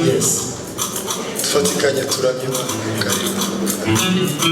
Yes. Tufatikanye turamye karibu.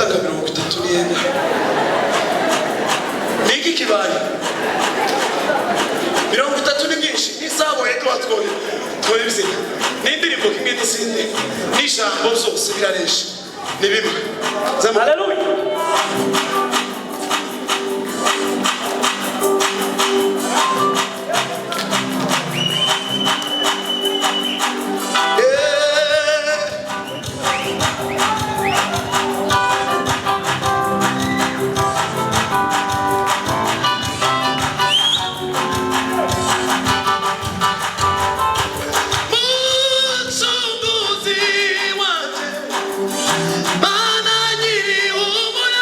iminota nka 30 niki kibaye 30 ni byinshi n'isabo yego watwoye twoyibye n'indirimbo kimwe n'isinde n'ijambo zose biraresha ni bimwe. Haleluya. Mana nyiri umuremyi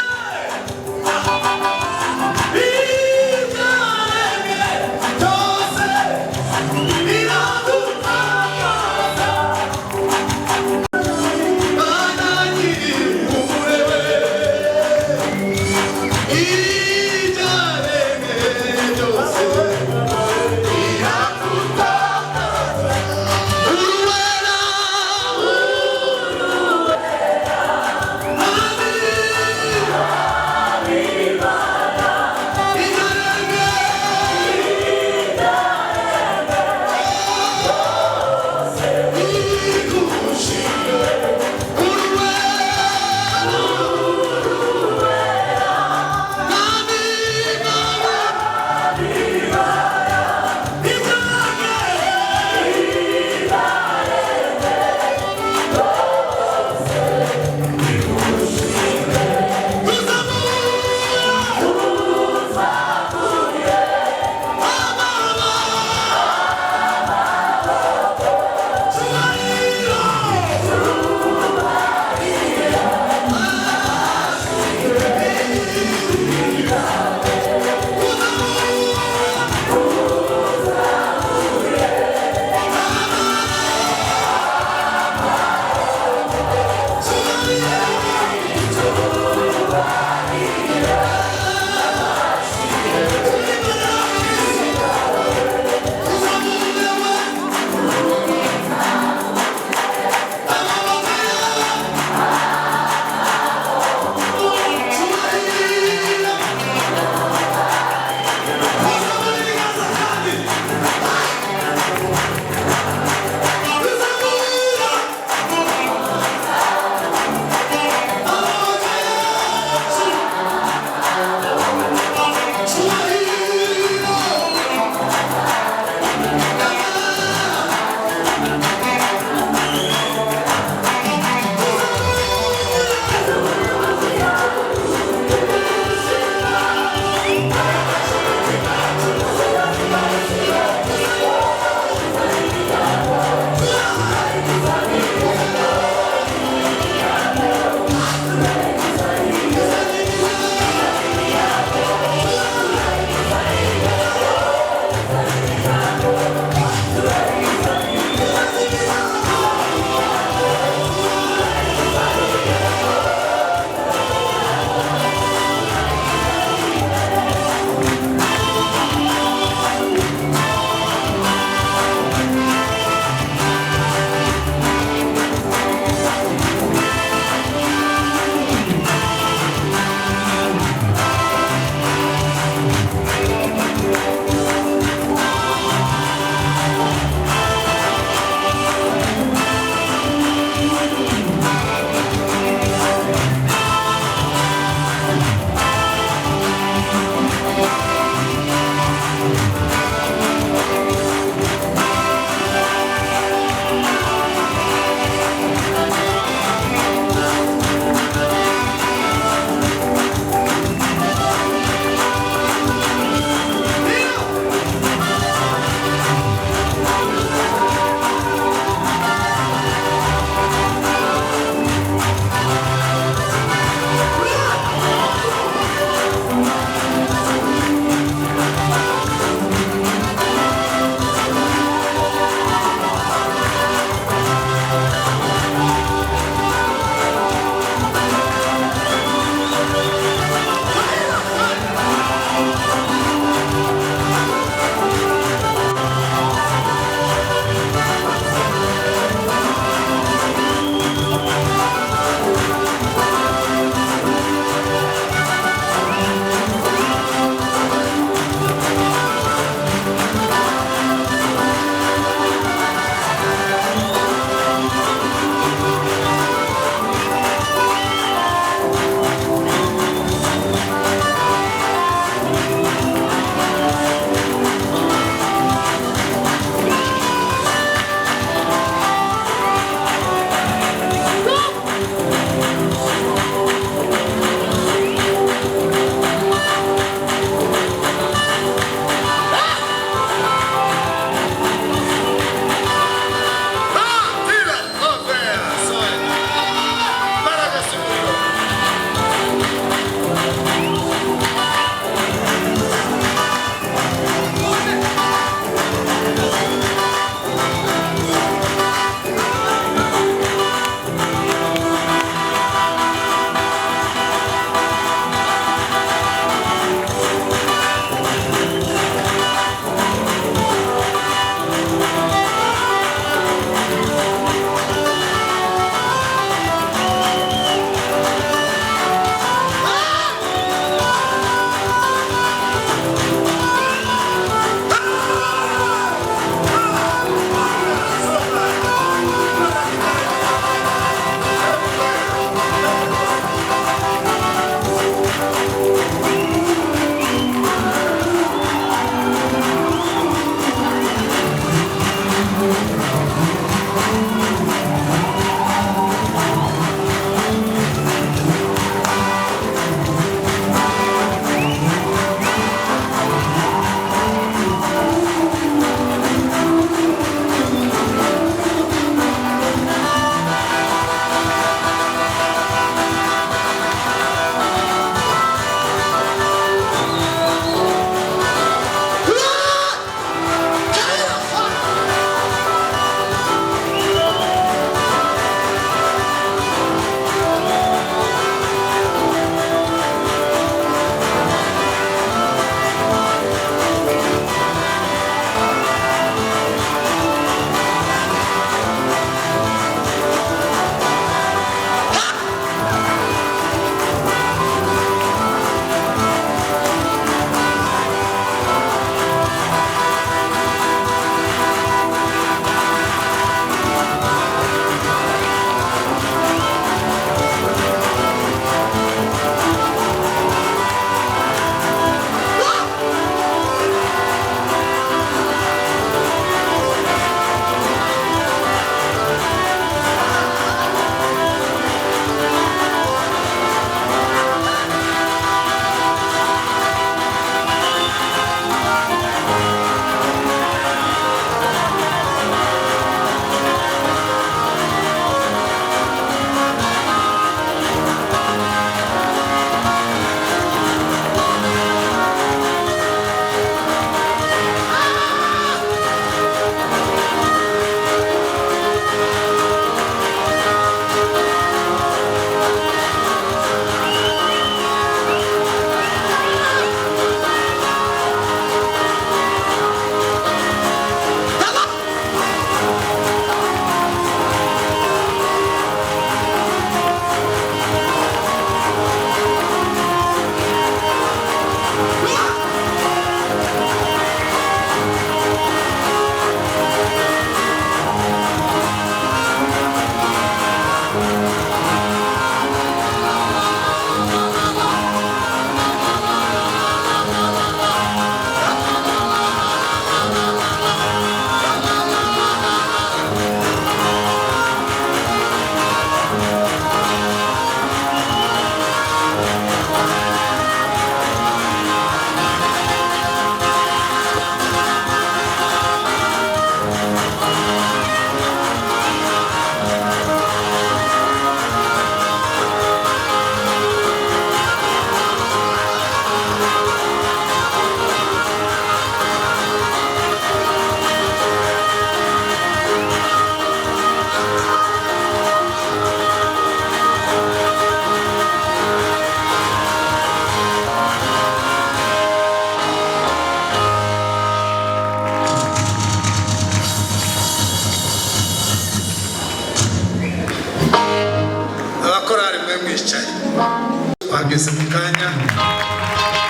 umwanya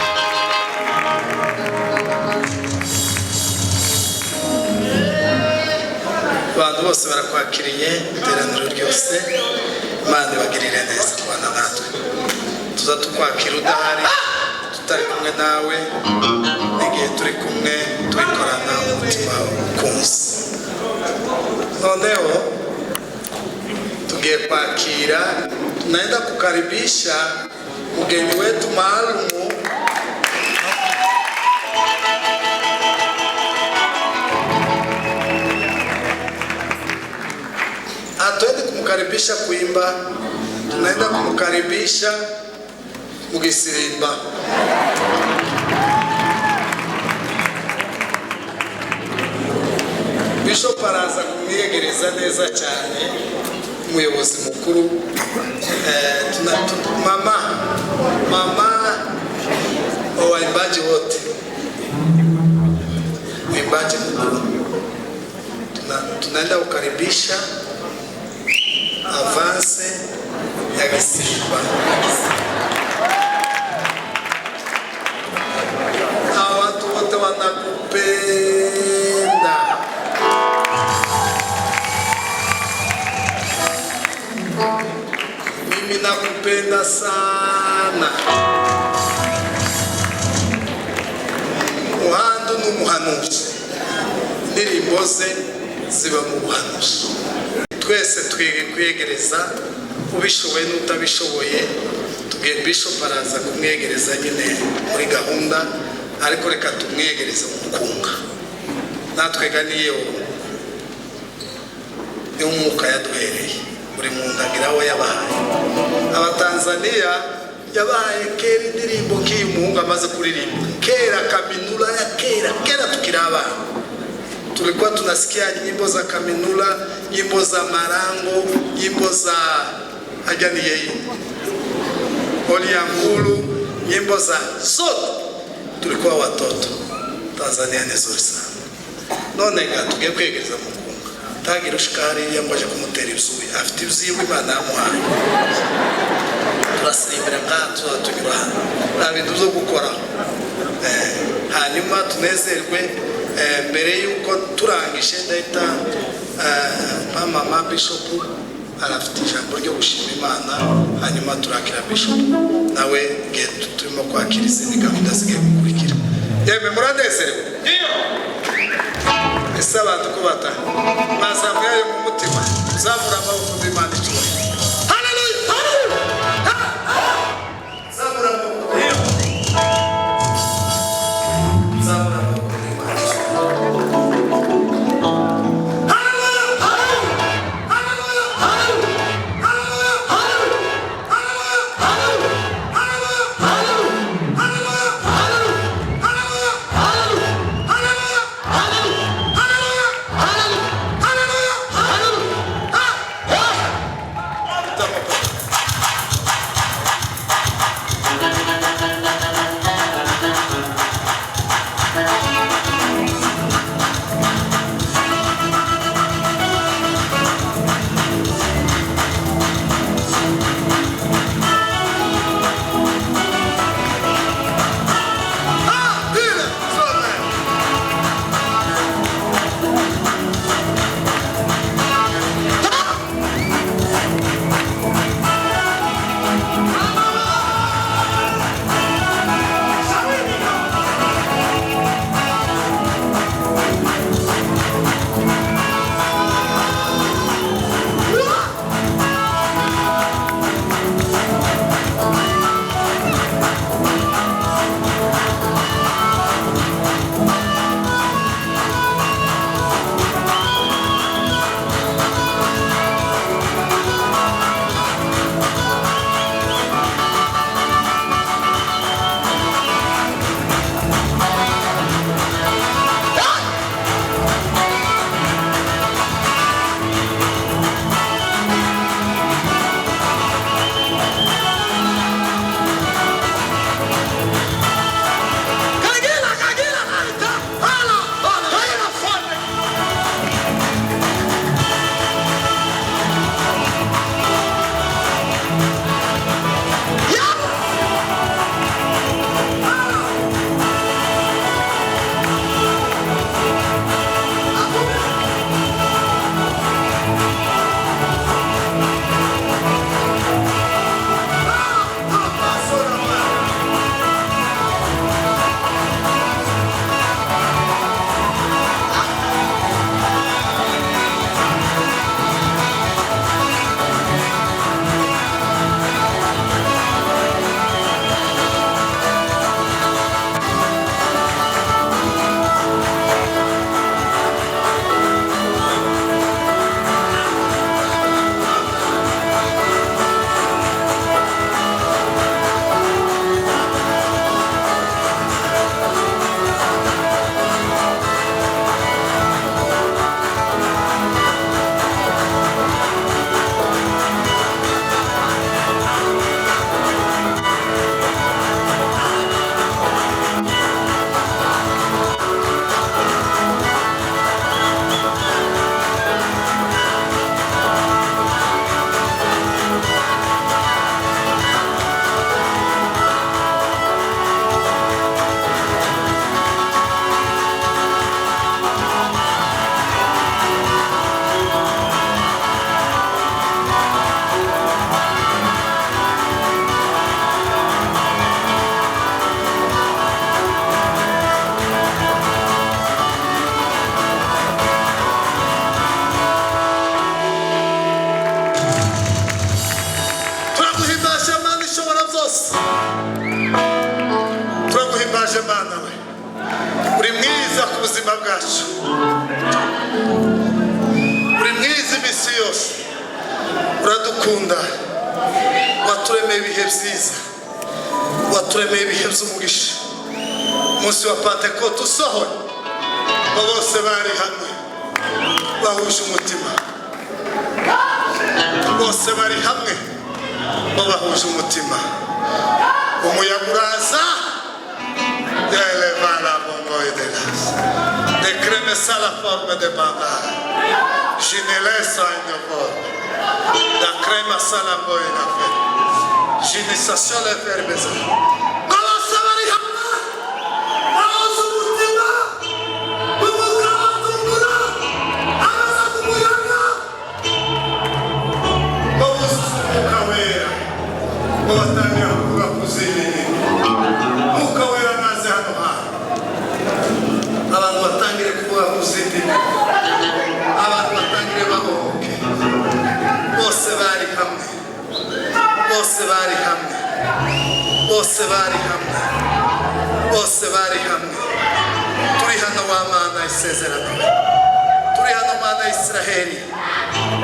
abantu bose barakwakiriye iteraniro ryose Imana ibagirire neza kubana natwe tuza tukwakira udahari tutari kumwe nawe n'igihe turi kumwe tubikorana umutima ukunze noneho tugiye kwakira tunaenda kukaribisha mgeni wetu maalumu hatuendi kumkaribisha kuimba, tunaenda kumkaribisha mugisirimba. Bishop araza kumwiyegereza neza cyane umuyobozi mukuru mama waimbaji wote waimbaji mkuu tunaenda kukaribisha avance ya Gisirimba. Watu wote wanakupenda. Mimi nakupenda sana. Muhandu n'umuhanuzi. Indirimbo ze ziba mu buhanuzi. Twese twige kwegereza ubishoboye n'utabishoboye tugiye Bishop araza kumwegereza nyine muri gahunda ariko reka tumwegereze umukunga natwe ganiyo y'umwuka yaduhereye muri mundagira aho yabaye Abatanzania yabaye kera indirimbo k'umuhungu amaze kuririmba kera kaminula ya kera tukiri abana tulikuwa tunasikia nyimbo za kaminula, nyimbo za marango, nyimbo za ajani yeye Oliangulu, nyimbo za zote tulikuwa watoto. Tanzania ni nzuri sana nonega tugiye kwegereza mukunga tagira ushikari yambaje kumutera ibisubi afite ibyiwe Imana yamuhaye turasimbira ngato tunyura nta bintu byo gukora hanyuma tunezerwe mbere yuko turangije ndahita mama Bishop arafite ijambo ryo gushima Imana hanyuma turakira Bishop nawe turimo kwakira izindi gahunda zigiye gukurikira yemwe muranezerewe iyo ese abantu ko bata bazamuye mu mutima zamura amaboko y'Imana icyubahiro haleluya zamura amaboko zamura ubuzima bwacu uri mwiza imisi yose uradukunda waturemeye ibihe byiza waturemeye ibihe by'umugisha umunsi wa Pentekote usohoye bose bari hamwe bahuje umutima bose bari hamwe bahuje umutima umuyaga uraza eleva la bongo de las de cremesa la forme de banda ginelesa in vor da crema salambo in afe ginisation le verbeza bose bari hamwe bahuje umutima umuga watungura amaza kumuyaga bahuje umuka wera batangira kuvuga kuzini umuka wera naze hano abantu batangire kuvuga kuzini abantu batangire bahoke bose bari hamwe bose bari hamwe bose bari hamwe bose bari hamwe turi hano wa Mana isezerano turi hano Mana Israheli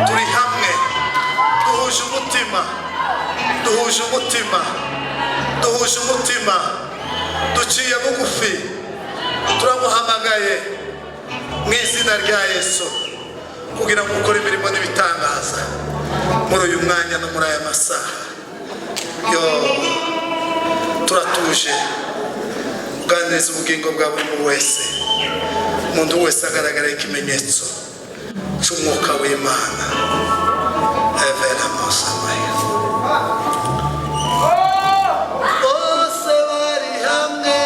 turi hamwe duhuje umutima duhuje umutima duhuje umutima duciye bugufi turamuhamagaye mu izina rya Yesu kugira ngo ukore imirimo n'ibitangaza muri uyu mwanya no muri aya masaha yo turatuje uganiriza ubugingo bwa buri muntu wese umuntu wese agaragara ikimenyetso cy'umwuka w'Imana evera mosamaya bose bari hamwe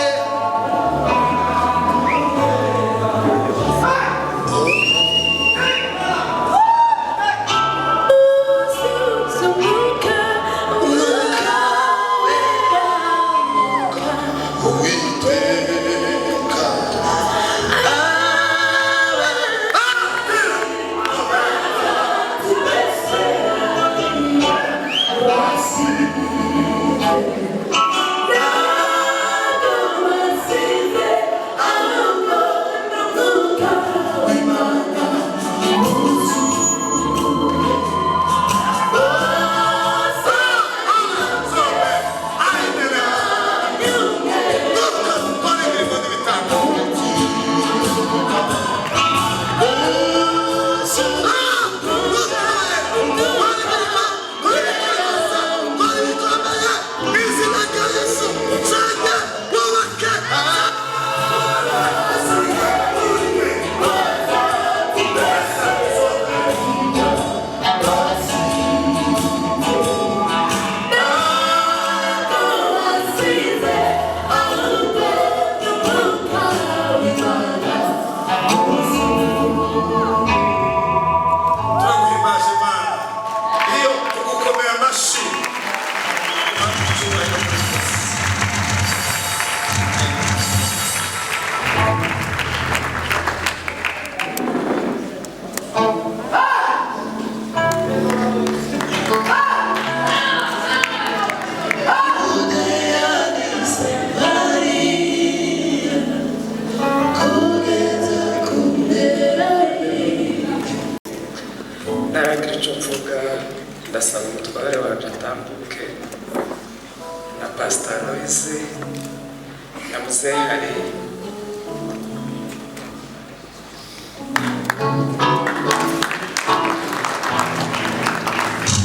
ndasaba umutware wacu atambuke na Pastor Loise na Muzehe hari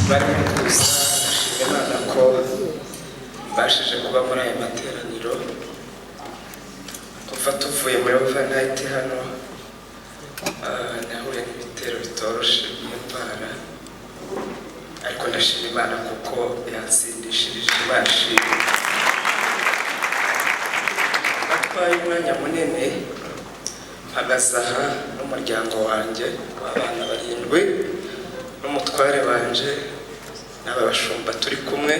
bari kuza ashimye Imana ko bashije kuba muri aya materaniro kuva tuvuye muri overnight hano nahuye n'ibitero bitoroshe by'indwara ariko ndashima Imana kuko yansindishirije bashi batwaye umwanya munini mpagazaha n'umuryango wanjye w'abana 7 n'umutware wanje n'aba bashumba turi kumwe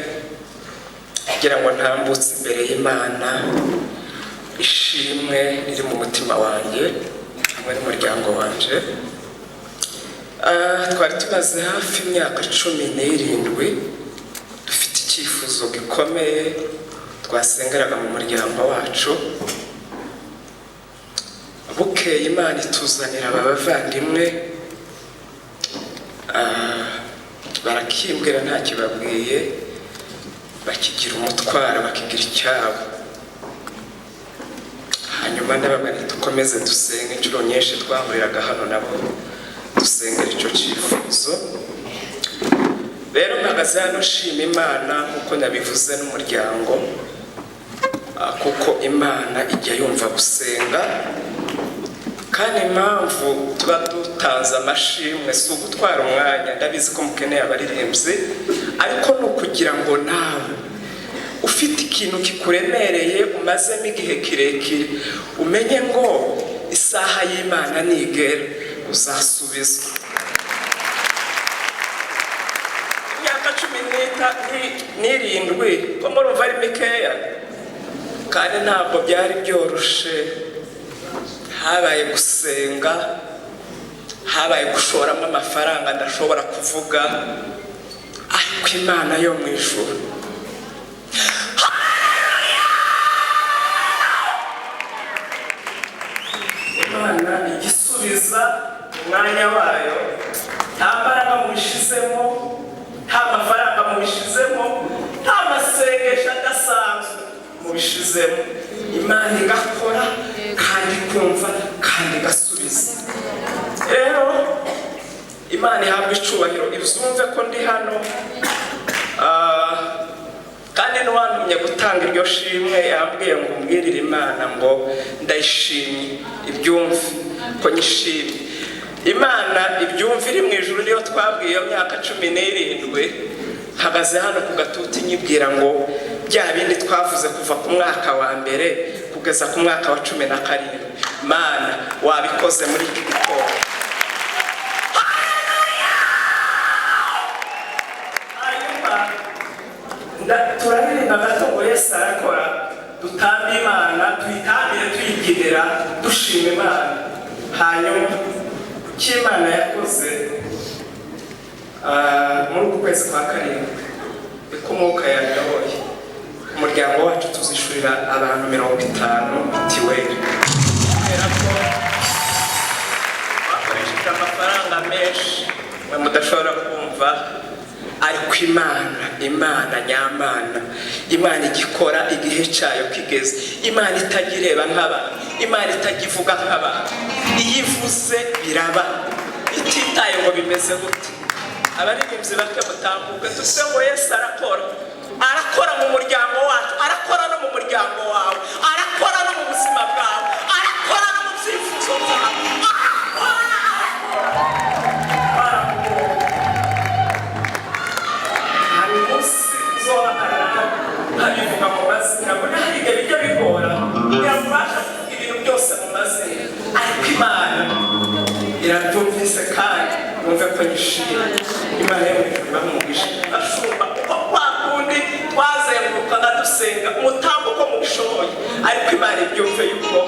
kugira ngo ntambutse imbere y'Imana ishimwe riri mu mutima wanjye hamwe n'umuryango wanje. Twari tumaze hafi imyaka 17 dufite icyifuzo gikomeye twasengeraga mu muryango wacu bukeye Imana ituzanira aba bavandimwe barakimbwira nta kibabwiye, bakigira umutwaro, bakigira icyabo. Hanyuma ndababwira dukomeze dusenge. Inshuro nyinshi twahuriraga hano nabo dusengera icyo cyifuzo. Rero mpagaze hano nshima Imana nk'uko nabivuze n'umuryango, kuko Imana ijya yumva gusenga, kandi impamvu tuba dutanze amashimwe si ugutwara umwanya, ndabizi ko mukeneye abaririmbyi, ariko ni ukugira ngo nawe ufite ikintu kikuremereye umazemo igihe kirekire umenye ngo isaha y'Imana nigera uzasubizwa. Imyaka 17 ko murumva ari mikeya, kandi ntabwo byari byoroshe. Habaye gusenga, habaye gushoramo amafaranga ndashobora kuvuga, ariko Imana yo mu ijuru Imana igisubiza umwanya wayo. Nta mbaraga mubishizemo, nta mafaranga mubishizemo, nta masengesho adasanzwe mubishizemo. Imana igakora kandi kumva kandi igasubiza. Rero Imana ihabwa icubahiro. Izumve ko ndi hano, kandi n'uwantumye gutanga iryo shimwe yambwiye ngo mbwirire Imana ngo ndayishimye, ibyumve ko nyishimye. Imana ibyumve iri mu ijuru niyo twabwiye iyo myaka 17. Hagaze hano ku gatuti nyibwira ngo bya bindi twavuze kuva ku mwaka wa mbere kugeza ku mwaka wa 17, Mana wabikoze muri iki gitondo. Turaririmba gato ngo Yesu arakora, dutambe Imana, tuyitambire tuyibyinira dushima Imana. Hanyuma icyo Imana yakoze muri uku kwezi kwa karindwi, niko umwuka yayoboye umuryango wacu tuzishurira abantu 50 mitiweli, kubera ko bakoresheje amafaranga menshi mwe mudashobora kumva. Ariko Imana nyamana, Imana igikora igihe cyayo kigeze. Imana itagireba nk'abantu, Imana itagivuga nk'abantu. Iyivuze biraba, ititaye ngo bimeze gute. Abaririmbyi bake mutambuke tuse ngo Yesu arakora. Arakora mu muryango wacu, arakora no mu muryango wawe, arakora no mu buzima bwawe, arakora no mu byifuzo byawe. Habivuga mu mazina ngo nahige bijya bigora, birabasha kuvuga ibintu byose mu mazina, ariko Imana irabyumvise kandi numve ko nyishimye. Imana y'umwijuru bamugisha ashumba uko kwa kundi twazengurukaga dusenga umutambo uko mubishoboye, ariko Imana ibyumve yuko